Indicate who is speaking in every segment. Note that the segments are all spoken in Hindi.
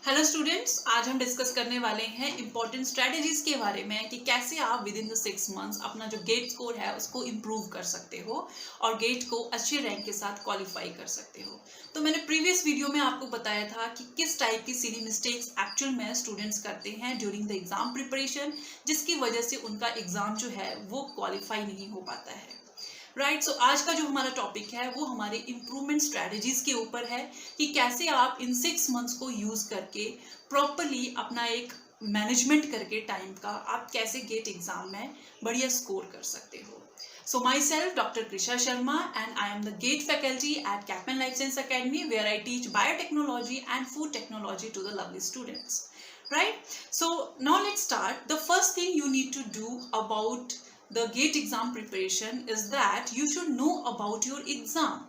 Speaker 1: हेलो स्टूडेंट्स, आज हम डिस्कस करने वाले हैं इंपॉर्टेंट स्ट्रेटेजीज के बारे में कि कैसे आप विद इन द 6 मंथ्स अपना जो गेट स्कोर है उसको इम्प्रूव कर सकते हो और गेट को अच्छे रैंक के साथ क्वालिफाई कर सकते हो। तो मैंने प्रीवियस वीडियो में आपको बताया था कि किस टाइप की सिली मिस्टेक्स एक्चुअल में स्टूडेंट्स करते हैं ड्यूरिंग द एग्जाम प्रिपरेशन, जिसकी वजह से उनका एग्जाम जो है वो क्वालिफाई नहीं हो पाता है। राइट, सो आज का जो हमारा टॉपिक है वो हमारे इम्प्रूवमेंट स्ट्रेटजीज के ऊपर है कि कैसे आप इन 6 मंथ्स को यूज करके प्रॉपरली अपना एक मैनेजमेंट करके टाइम का आप कैसे गेट एग्जाम में बढ़िया स्कोर कर सकते हो। So myself, Dr. Krisha Sharma, and I am the GATE faculty at Kaplan Life Science Academy, where I teach biotechnology and food technology to the lovely students. Right? So now let's start. The first thing you need to do about the GATE exam preparation is that you should know about your exam.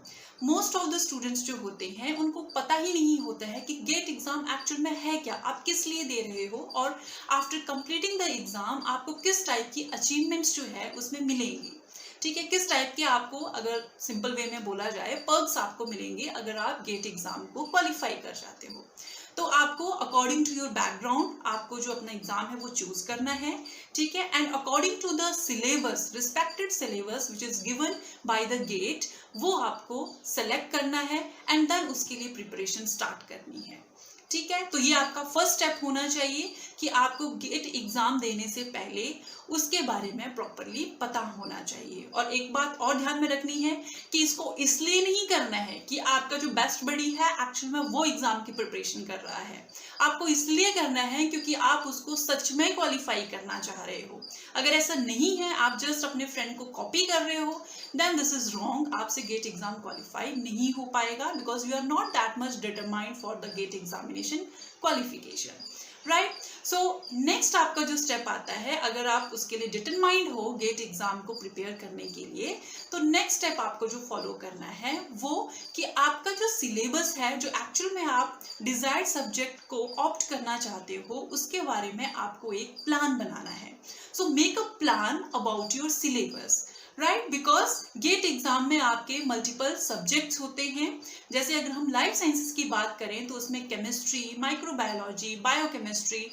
Speaker 1: Most of the students जो होते हैं उनको पता ही नहीं होता है कि गेट एग्जाम एक्चुअल में है क्या, आप किस लिए दे रहे हो और आफ्टर कंप्लीटिंग द एग्जाम आपको किस टाइप की अचीवमेंट्स जो है उसमें मिलेंगी। ठीक है, किस टाइप के आपको, अगर सिंपल वे में बोला जाए, पर्क्स आपको मिलेंगे अगर आप गेट एग्जाम को क्वालिफाई कर जाते हो। तो आपको अकॉर्डिंग टू योर बैकग्राउंड आपको जो अपना एग्जाम है वो चूज करना है। ठीक है, and according to the syllabus, respected syllabus which is given by the GATE, वो आपको सेलेक्ट करना है एंड देन उसके लिए प्रिपरेशन स्टार्ट करनी है। ठीक है, तो ये आपका फर्स्ट स्टेप होना चाहिए कि आपको गेट एग्जाम देने से पहले उसके बारे में प्रॉपरली पता होना चाहिए। और एक बात और ध्यान में रखनी है कि इसको इसलिए नहीं करना है कि आपका जो बेस्ट बडी है एक्चुअल में वो एग्जाम की प्रिपरेशन कर रहा है। आपको इसलिए करना है क्योंकि आप उसको सच में क्वालिफाई करना चाह रहे हो। अगर ऐसा नहीं है, आप जस्ट अपने फ्रेंड को कॉपी कर रहे हो, देन दिस इज रॉन्ग। आपसे गेट एग्जाम क्वालिफाई नहीं हो पाएगा because you are not that much determined for the GATE examination qualification. Right, so next आपका जो स्टेप आता है, अगर आप उसके लिए डिटरमाइंड हो गेट एग्जाम को प्रिपेयर करने के लिए, तो नेक्स्ट स्टेप आपको जो फॉलो करना है वो कि आपका जो सिलेबस है, जो एक्चुअल में आप डिजायर्ड सब्जेक्ट को ऑप्ट करना चाहते हो, उसके बारे में आपको एक प्लान बनाना है। So make a plan about your syllabus. Right, because GATE exam में आपके मल्टीपल सब्जेक्ट्स होते हैं। जैसे अगर हम लाइफ साइंसेस की बात करें तो उसमें chemistry, microbiology, biochemistry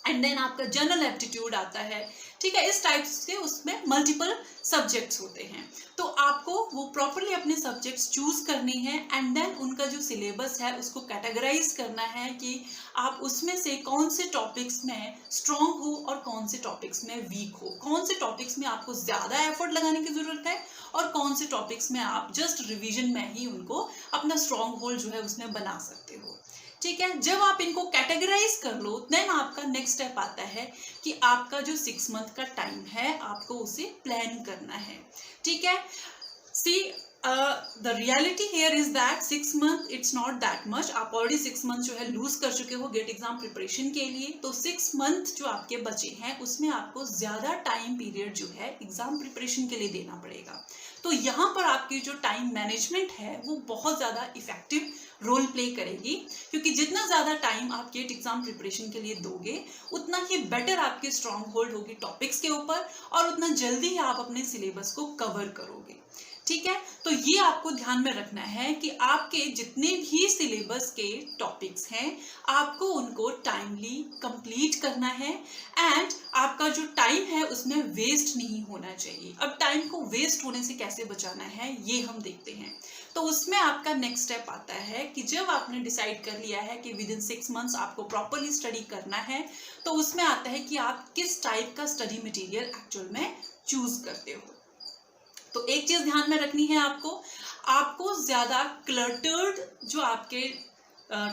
Speaker 1: and then आपका जनरल एप्टीट्यूड आता है। ठीक है, इस टाइप से उसमें मल्टीपल सब्जेक्ट्स होते हैं। तो आपको वो प्रॉपरली अपने सब्जेक्ट्स चूज करने हैं एंड देन उनका जो सिलेबस है उसको कैटेगराइज करना है कि आप उसमें से कौन से टॉपिक्स में स्ट्रॉन्ग हो और कौन से टॉपिक्स में वीक हो, कौन से टॉपिक्स में आपको ज्यादा एफर्ट लगाने की जरूरत है और कौन से टॉपिक्स में आप जस्ट रिवीजन में ही उनको अपना स्ट्रॉन्ग होल्ड जो है उसमें बना सकते हो। ठीक है, जब आप इनको कैटेगराइज कर लो देन आपका नेक्स्ट स्टेप आता है कि आपका जो 6 मंथ का टाइम है आपको उसे प्लान करना है। ठीक है, see the reality here is that 6 month it's not that much. आप ऑलरेडी 6 मंथ जो है लूज कर चुके हो गेट एग्जाम प्रिपरेशन के लिए, तो 6 मंथ जो आपके बचे हैं उसमें आपको ज्यादा टाइम पीरियड जो है एग्जाम प्रिपरेशन के लिए देना पड़ेगा। तो यहाँ पर आपकी जो टाइम मैनेजमेंट है वो बहुत ज्यादा इफेक्टिव रोल प्ले करेगी, क्योंकि जितना ज्यादा टाइम आप गेट एग्जाम प्रिपरेशन के लिए दोगे उतना ही बेटर आपकी स्ट्रॉन्ग होल्ड होगी टॉपिक्स के ऊपर और उतना जल्दी ही आप अपने सिलेबस को कवर करोगे। ठीक है, तो ये आपको ध्यान में रखना है कि आपके जितने भी सिलेबस के टॉपिक्स हैं आपको उनको टाइमली कंप्लीट करना है एंड आपका जो टाइम है उसमें वेस्ट नहीं होना चाहिए। अब टाइम को वेस्ट होने से कैसे बचाना है ये हम देखते हैं। तो उसमें आपका नेक्स्ट स्टेप आता है कि जब आपने डिसाइड कर लिया है कि विद इन 6 मंथ्स आपको प्रॉपरली स्टडी करना है, तो उसमें आता है कि आप किस टाइप का स्टडी मटेरियल एक्चुअल में चूज करते हो। तो एक चीज ध्यान में रखनी है आपको ज्यादा क्लटर्ड जो आपके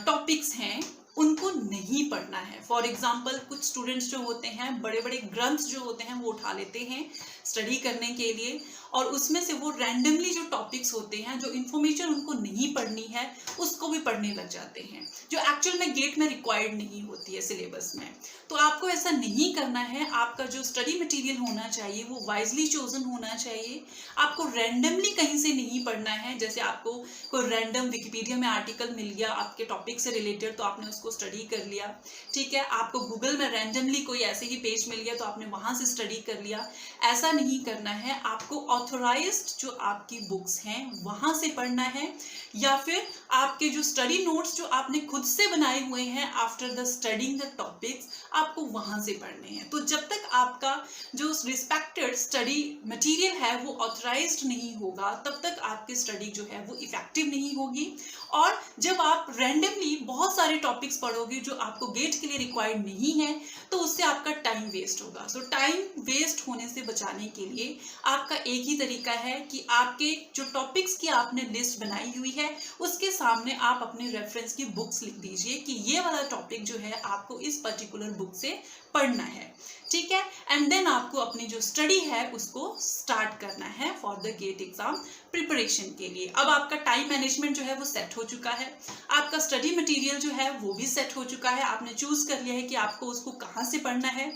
Speaker 1: टॉपिक्स हैं उनको नहीं पढ़ना है। फॉर एग्जाम्पल, कुछ स्टूडेंट्स जो होते हैं बड़े बड़े ग्रंथ जो होते हैं वो उठा लेते हैं स्टडी करने के लिए और उसमें से वो रैंडमली जो टॉपिक्स होते हैं, जो इन्फॉर्मेशन उनको नहीं पढ़नी है उसको भी पढ़ने लग जाते हैं, जो एक्चुअल में गेट में रिक्वायर्ड नहीं होती है सिलेबस में। तो आपको ऐसा नहीं करना है। आपका जो स्टडी मटेरियल होना चाहिए वो वाइजली चोजन होना चाहिए। आपको रैंडमली कहीं से नहीं पढ़ना है। जैसे आपको कोई रैंडम विकिपीडिया में आर्टिकल मिल गया आपके टॉपिक से रिलेटेड तो आपने उसको उसको स्टडी कर लिया, ठीक है। आपको गूगल में रैंडमली कोई ऐसे ही पेज मिल गया तो आपने वहां से स्टडी कर लिया, ऐसा नहीं करना है। आपको ऑथोराइज्ड जो आपकी बुक्स हैं वहां से पढ़ना है, या फिर आपके जो स्टडी नोट्स जो आपने खुद से बनाए हुए हैं after the studying the topics, आपको वहां से पढ़ने हैं। तो जब तक आपका जो रिस्पेक्टेड स्टडी मटेरियल है वो ऑथराइज्ड नहीं होगा, तब तक आपकी स्टडी जो है वो इफेक्टिव नहीं होगी। और जब आप रैंडमली बहुत सारे टॉपिक्स पढ़ोगे जो आपको गेट के लिए रिक्वायर्ड नहीं है, तो उससे आपका टाइम वेस्ट होगा। सो टाइम वेस्ट होने से बचाने के लिए आपका एक ही तरीका है कि आपके जो टॉपिक्स की आपने लिस्ट बनाई हुई है उसके सामने आप अपने रेफरेंस की बुक्स लिख दीजिए कि ये वाला टॉपिक जो है आपको इस पर्टिकुलर बुक से पढ़ना है, ठीक है। एंड देन आपको अपनी जो स्टडी है उसको स्टार्ट करना है for the GATE exam preparation के लिए। अब आपका टाइम मैनेजमेंट जो है वो सेट हो चुका है, आपका स्टडी मटेरियल जो है वो भी सेट हो चुका है, आपने चूज कर लिया है कि आपको उसको कहाँ से पढ़ना है।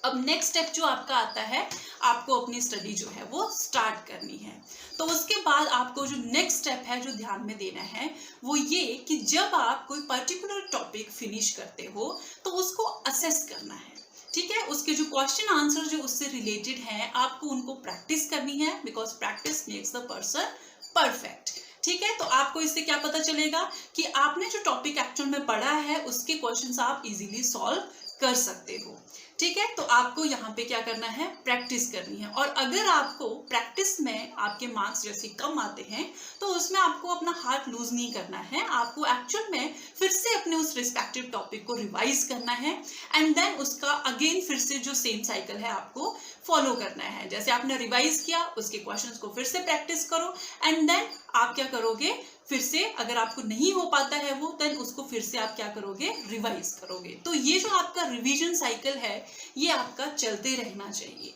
Speaker 1: अब नेक्स्ट स्टेप जो आपका आता है, आपको अपनी स्टडी जो है वो स्टार्ट करनी है। तो उसके बाद आपको जो नेक्स्ट स्टेप है जो ध्यान में देना है वो ये कि जब आप कोई पर्टिकुलर टॉपिक फिनिश करते हो तो उसको असेस करना है, ठीक है। उसके जो क्वेश्चन आंसर जो उससे रिलेटेड हैं आपको उनको प्रैक्टिस करनी है, because practice makes the person perfect, ठीक है। तो आपको इससे क्या पता चलेगा कि आपने जो टॉपिक एक्चुअल में पढ़ा है उसके क्वेश्चंस आप इजीली सॉल्व कर सकते हो, ठीक है। तो आपको यहाँ पे क्या करना है, प्रैक्टिस करनी है। और अगर आपको प्रैक्टिस में आपके मार्क्स जैसे कम आते हैं तो उसमें आपको अपना हाथ लूज नहीं करना है, आपको एक्चुअल में फिर से अपने उस रिस्पेक्टिव टॉपिक को रिवाइज करना है एंड देन उसका अगेन फिर से जो सेम साइकिल है आपको फॉलो करना है। जैसे आपने रिवाइज किया उसके क्वेश्चंस को फिर से प्रैक्टिस करो एंड देन आप क्या करोगे, फिर से अगर आपको नहीं हो पाता है वो, देन उसको फिर से आप क्या करोगे, रिवाइज करोगे। तो ये जो आपका रिवीजन साइकिल है ये आपका चलते रहना चाहिए।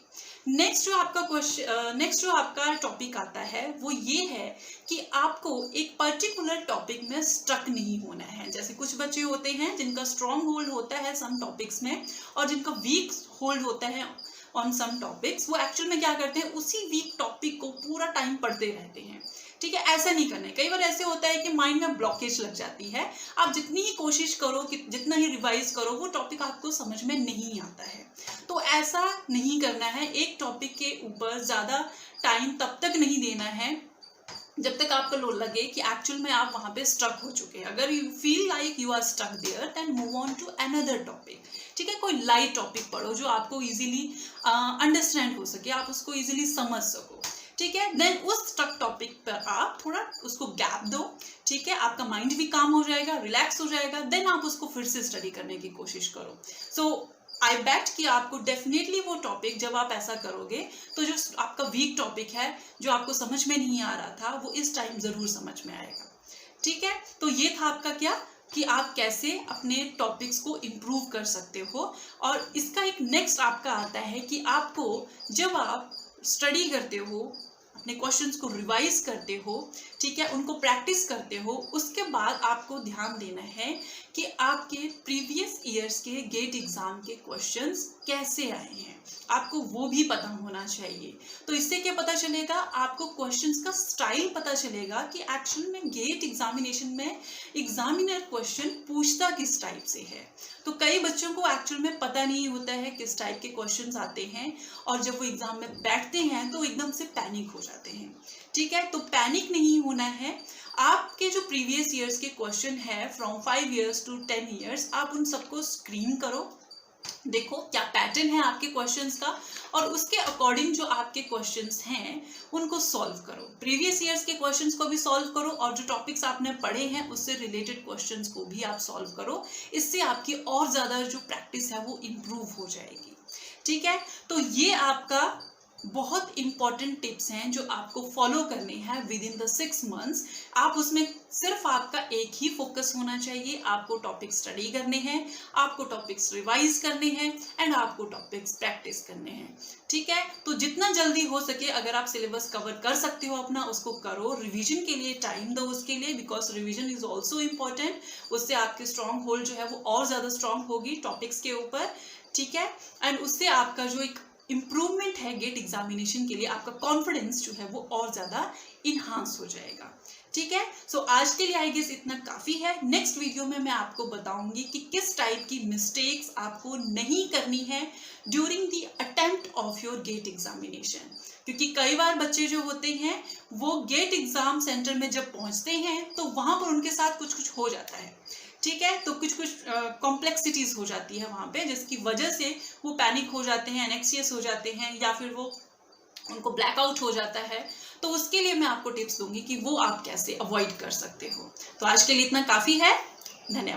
Speaker 1: नेक्स्ट जो आपका टॉपिक आता है वो ये है कि आपको एक पर्टिकुलर टॉपिक में स्टक नहीं होना है। जैसे कुछ बच्चे होते हैं जिनका स्ट्रॉन्ग होल्ड होता है सम टॉपिक्स में और जिनका वीक होल्ड होता है ऑन सम टॉपिक्स, वो एक्चुअल में क्या करते हैं, उसी वीक टॉपिक को पूरा टाइम पढ़ते रहते हैं, ठीक है। ऐसा नहीं करना है। कई बार ऐसे होता है कि माइंड में ब्लॉकेज लग जाती है, आप जितनी ही कोशिश करो कि जितना ही रिवाइज करो वो टॉपिक आपको समझ में नहीं आता है। तो ऐसा नहीं करना है, एक टॉपिक के ऊपर ज़्यादा टाइम तब तक नहीं देना है जब तक आपको लगे कि एक्चुअल में आप वहाँ पे स्टक हो चुके हैं। अगर you feel like you are stuck there then move on to another topic, ठीक है। कोई लाइट टॉपिक पढ़ो जो आपको इजीली अंडरस्टैंड हो सके, आप उसको इजीली समझ सको, ठीक है। देन उस स्टक टॉपिक पर आप थोड़ा उसको गैप दो, ठीक है। आपका माइंड भी काम हो जाएगा, रिलैक्स हो जाएगा, देन आप उसको फिर से स्टडी करने की कोशिश करो। सो आई बेट कि आपको डेफिनेटली वो टॉपिक जब आप ऐसा करोगे तो जो आपका वीक टॉपिक है जो आपको समझ में नहीं आ रहा था वो इस टाइम जरूर समझ में आएगा, ठीक है। तो ये था आपका क्या कि आप कैसे अपने टॉपिक्स को इम्प्रूव कर सकते हो। और इसका एक नेक्स्ट आपका आता है कि आपको जब आप स्टडी करते हो, अपने क्वेश्चंस को रिवाइज करते हो, ठीक है, उनको प्रैक्टिस करते हो, उसके बाद आपको ध्यान देना है कि आपके प्रीवियस ईयर्स के गेट एग्जाम के क्वेश्चंस कैसे आए हैं, आपको वो भी पता होना चाहिए। तो इससे क्या पता चलेगा, आपको क्वेश्चंस का स्टाइल पता चलेगा कि एक्चुअल में गेट एग्जामिनेशन में एग्जामिनर क्वेश्चन पूछता किस टाइप से है। तो कई बच्चों को एक्चुअल में पता नहीं होता है किस टाइप के क्वेश्चंस आते हैं और जब वो एग्जाम में बैठते हैं तो एकदम से पैनिक हो जाते हैं, ठीक है। तो पैनिक नहीं होना है। आपके जो प्रीवियस ईयर्स के क्वेश्चन है फ्रॉम 5 इयर्स टू 10 इयर्स, आप उन सबको स्क्रीन करो, देखो क्या पैटर्न है आपके क्वेश्चंस का और उसके अकॉर्डिंग जो आपके क्वेश्चंस हैं उनको सॉल्व करो। प्रीवियस ईयर्स के क्वेश्चंस को भी सॉल्व करो और जो टॉपिक्स आपने पढ़े हैं उससे रिलेटेड क्वेश्चंस को भी आप सॉल्व करो। इससे आपकी और ज़्यादा जो प्रैक्टिस है वो इम्प्रूव हो जाएगी, ठीक है। तो ये आपका बहुत इंपॉर्टेंट टिप्स हैं जो आपको फॉलो करने हैं विद इन द 6 मंथ्स। आप उसमें सिर्फ आपका एक ही फोकस होना चाहिए, आपको टॉपिक्स स्टडी करने हैं, आपको टॉपिक्स रिवाइज करने हैं एंड आपको टॉपिक्स प्रैक्टिस करने हैं, ठीक है। तो जितना जल्दी हो सके अगर आप सिलेबस कवर कर सकते हो अपना उसको करो। रिवीजन के लिए टाइम दो उसके लिए, because revision is also important. उससे आपकी स्ट्रॉन्ग होल्ड जो है वो और ज़्यादा स्ट्रॉन्ग होगी टॉपिक्स के ऊपर, ठीक है। एंड उससे आपका जो एक इम्प्रूवमेंट है गेट एग्जामिनेशन के लिए, आपका कॉन्फिडेंस जो है वो और ज़्यादा इन्हांस हो जाएगा, ठीक है। सो आज के लिए आई गेस इतना काफी है। नेक्स्ट वीडियो में मैं आपको बताऊंगी कि किस टाइप की मिस्टेक्स आपको नहीं करनी है during the attempt of your GATE examination, क्योंकि कई बार बच्चे जो होते हैं वो गेट एग्जाम सेंटर में जब पहुंचते हैं तो वहां पर उनके साथ कुछ कुछ हो जाता है, ठीक है। तो कुछ कुछ कॉम्प्लेक्सिटीज हो जाती है वहां पे, जिसकी वजह से वो पैनिक हो जाते हैं, एनेक्सियस हो जाते हैं, या फिर वो उनको ब्लैकआउट हो जाता है। तो उसके लिए मैं आपको टिप्स दूंगी कि वो आप कैसे अवॉइड कर सकते हो। तो आज के लिए इतना काफी है। धन्यवाद।